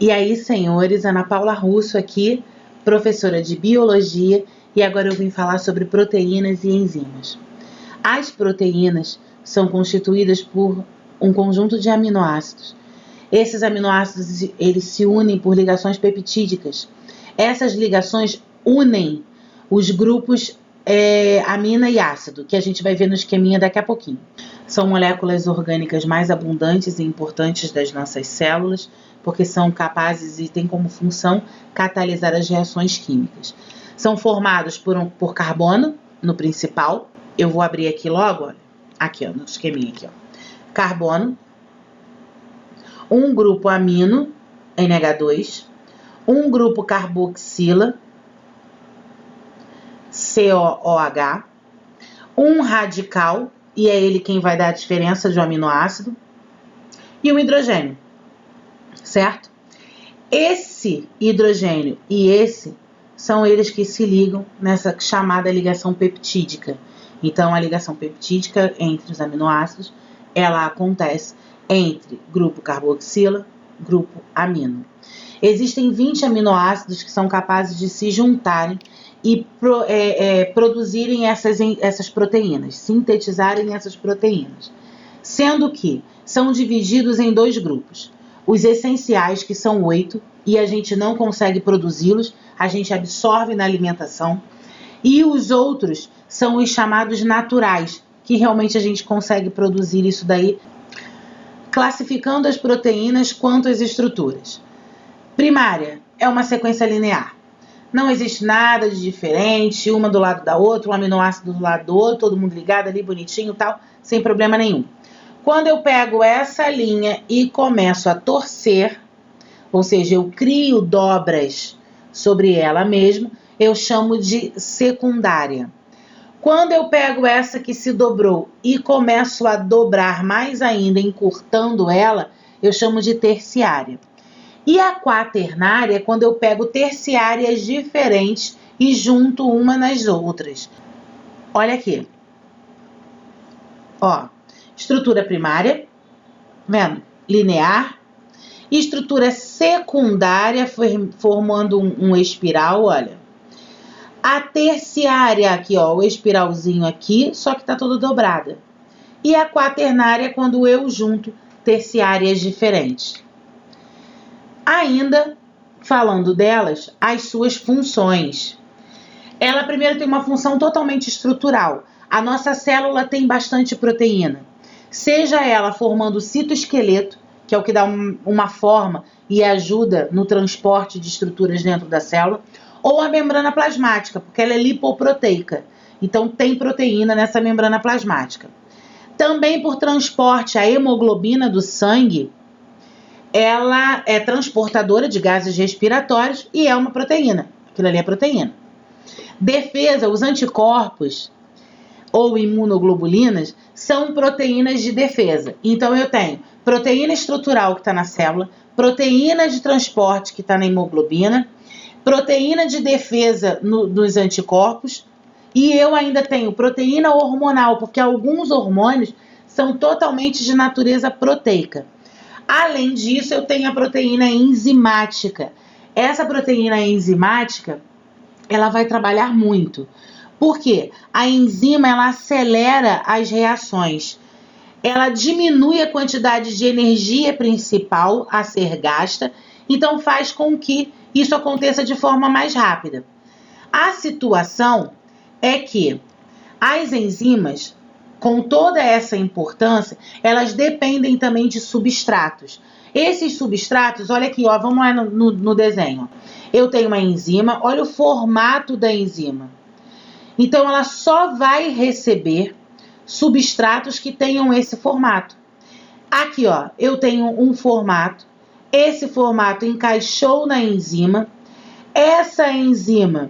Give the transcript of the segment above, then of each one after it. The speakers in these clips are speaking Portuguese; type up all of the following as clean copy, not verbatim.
E aí, senhores, Ana Paula Russo aqui, professora de Biologia, e agora eu vim falar sobre proteínas e enzimas. As proteínas são constituídas por um conjunto de aminoácidos. Esses aminoácidos, eles se unem por ligações peptídicas. Essas ligações unem os grupos amina e ácido, que a gente vai ver no esqueminha daqui a pouquinho. São moléculas orgânicas mais abundantes e importantes das nossas células, porque são capazes e têm como função catalisar as reações químicas. São formados por carbono, no principal. Eu vou abrir aqui logo, olha, aqui, ó, no esqueminha aqui, ó. Carbono, um grupo amino, NH2, um grupo carboxila, COOH, um radical, e é ele quem vai dar a diferença de um aminoácido, e um hidrogênio, certo? Esse hidrogênio e esse são eles que se ligam nessa chamada ligação peptídica. Então, a ligação peptídica entre os aminoácidos, ela acontece entre grupo carboxila, grupo amino. Existem 20 aminoácidos que são capazes de se juntarem e produzirem essas proteínas, sintetizarem essas proteínas, sendo que são divididos em dois grupos. Os essenciais, que são 8, e a gente não consegue produzi-los, a gente absorve na alimentação, e os outros são os chamados naturais, que realmente a gente consegue produzir isso daí, classificando as proteínas quanto às estruturas. Primária é uma sequência linear. Não existe nada de diferente, uma do lado da outra, um aminoácido do lado do outro, todo mundo ligado ali, bonitinho e tal, sem problema nenhum. Quando eu pego essa linha e começo a torcer, ou seja, eu crio dobras sobre ela mesma, eu chamo de secundária. Quando eu pego essa que se dobrou e começo a dobrar mais ainda, encurtando ela, eu chamo de terciária. E a quaternária é quando eu pego terciárias diferentes e junto uma nas outras. Olha aqui. Ó, estrutura primária, vendo? Linear. Estrutura secundária, formando um espiral, olha. A terciária aqui, ó, o espiralzinho aqui, só que tá toda dobrada. E a quaternária é quando eu junto terciárias diferentes. Ainda, falando delas, as suas funções. Ela primeiro tem uma função totalmente estrutural. A nossa célula tem bastante proteína. Seja ela formando o citoesqueleto, que é o que dá uma forma e ajuda no transporte de estruturas dentro da célula, ou a membrana plasmática, porque ela é lipoproteica. Então, tem proteína nessa membrana plasmática. Também por transporte, a hemoglobina do sangue, ela é transportadora de gases respiratórios e é uma proteína. Aquilo ali é proteína. Defesa, os anticorpos ou imunoglobulinas são proteínas de defesa. Então, eu tenho proteína estrutural que está na célula, proteína de transporte que está na hemoglobina, proteína de defesa nos anticorpos, e eu ainda tenho proteína hormonal, porque alguns hormônios são totalmente de natureza proteica. Além disso, eu tenho a proteína enzimática. Essa proteína enzimática, ela vai trabalhar muito. Por quê? A enzima, ela acelera as reações. Ela diminui a quantidade de energia principal a ser gasta, então faz com que isso aconteça de forma mais rápida. A situação é que as enzimas, com toda essa importância, elas dependem também de substratos. Esses substratos, olha aqui, ó, vamos lá no desenho. Eu tenho uma enzima, olha o formato da enzima. Então, ela só vai receber substratos que tenham esse formato. Aqui, ó, eu tenho um formato, esse formato encaixou na enzima, essa enzima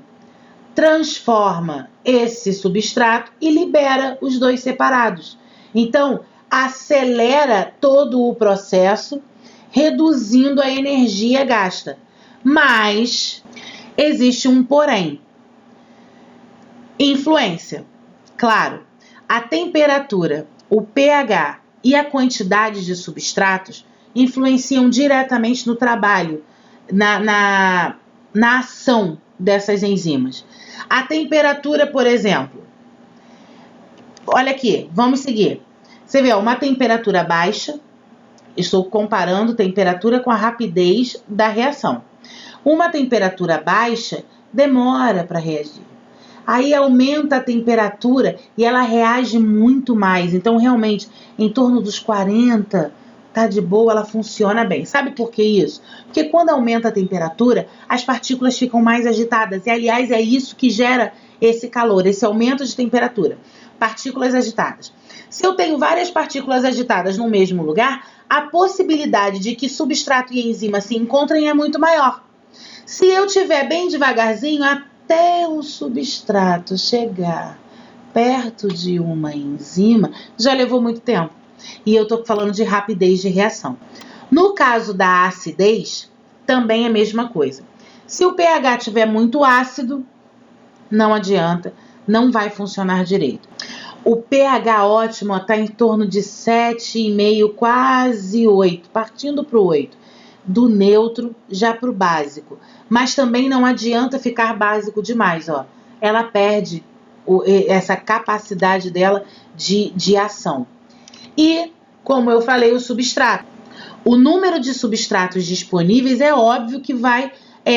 transforma esse substrato e libera os dois separados. Então, acelera todo o processo, reduzindo a energia gasta. Mas existe um porém. Influência. Claro, a temperatura, o pH e a quantidade de substratos influenciam diretamente no trabalho na ação dessas enzimas. A temperatura, por exemplo. Olha aqui, vamos seguir. Você vê, uma temperatura baixa, estou comparando temperatura com a rapidez da reação. Uma temperatura baixa demora para reagir. Aí aumenta a temperatura e ela reage muito mais. Então, realmente, em torno dos 40, tá de boa, ela funciona bem. Sabe por que isso? Porque quando aumenta a temperatura, as partículas ficam mais agitadas. E, aliás, é isso que gera esse calor, esse aumento de temperatura. Partículas agitadas. Se eu tenho várias partículas agitadas no mesmo lugar, a possibilidade de que substrato e enzima se encontrem é muito maior. Se eu tiver bem devagarzinho, até o substrato chegar perto de uma enzima, já levou muito tempo. E eu estou falando de rapidez de reação. No caso da acidez, também é a mesma coisa. Se o pH estiver muito ácido, não adianta, não vai funcionar direito. O pH ótimo está em torno de 7,5, quase 8, partindo para o 8. Do neutro já para o básico. Mas também não adianta ficar básico demais, ó. Ela perde essa capacidade dela de ação. E, como eu falei, o substrato. O número de substratos disponíveis é óbvio que vai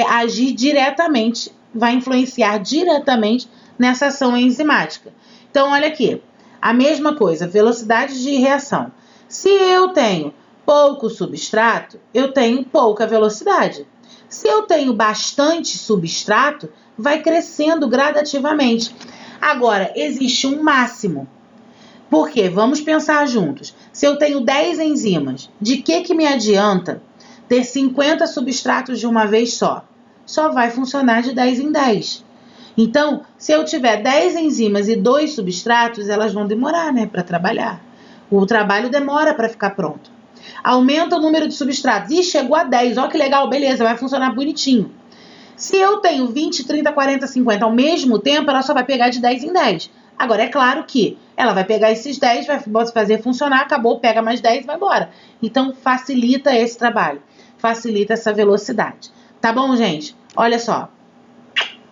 agir diretamente, vai influenciar diretamente nessa ação enzimática. Então, olha aqui, a mesma coisa, velocidade de reação. Se eu tenho pouco substrato, eu tenho pouca velocidade. Se eu tenho bastante substrato, vai crescendo gradativamente. Agora, existe um máximo. Por quê? Vamos pensar juntos. Se eu tenho 10 enzimas, de que me adianta ter 50 substratos de uma vez só? Só vai funcionar de 10 em 10. Então, se eu tiver 10 enzimas e 2 substratos, elas vão demorar, né, para trabalhar. O trabalho demora para ficar pronto. Aumenta o número de substratos. Ih, chegou a 10. Ó que legal, beleza, vai funcionar bonitinho. Se eu tenho 20, 30, 40, 50 ao mesmo tempo, ela só vai pegar de 10 em 10. Agora, é claro que ela vai pegar esses 10, vai fazer funcionar, acabou, pega mais 10 e vai embora. Então, facilita esse trabalho. Facilita essa velocidade. Tá bom, gente? Olha só.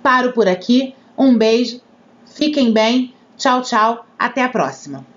Paro por aqui. Um beijo. Fiquem bem. Tchau, tchau. Até a próxima.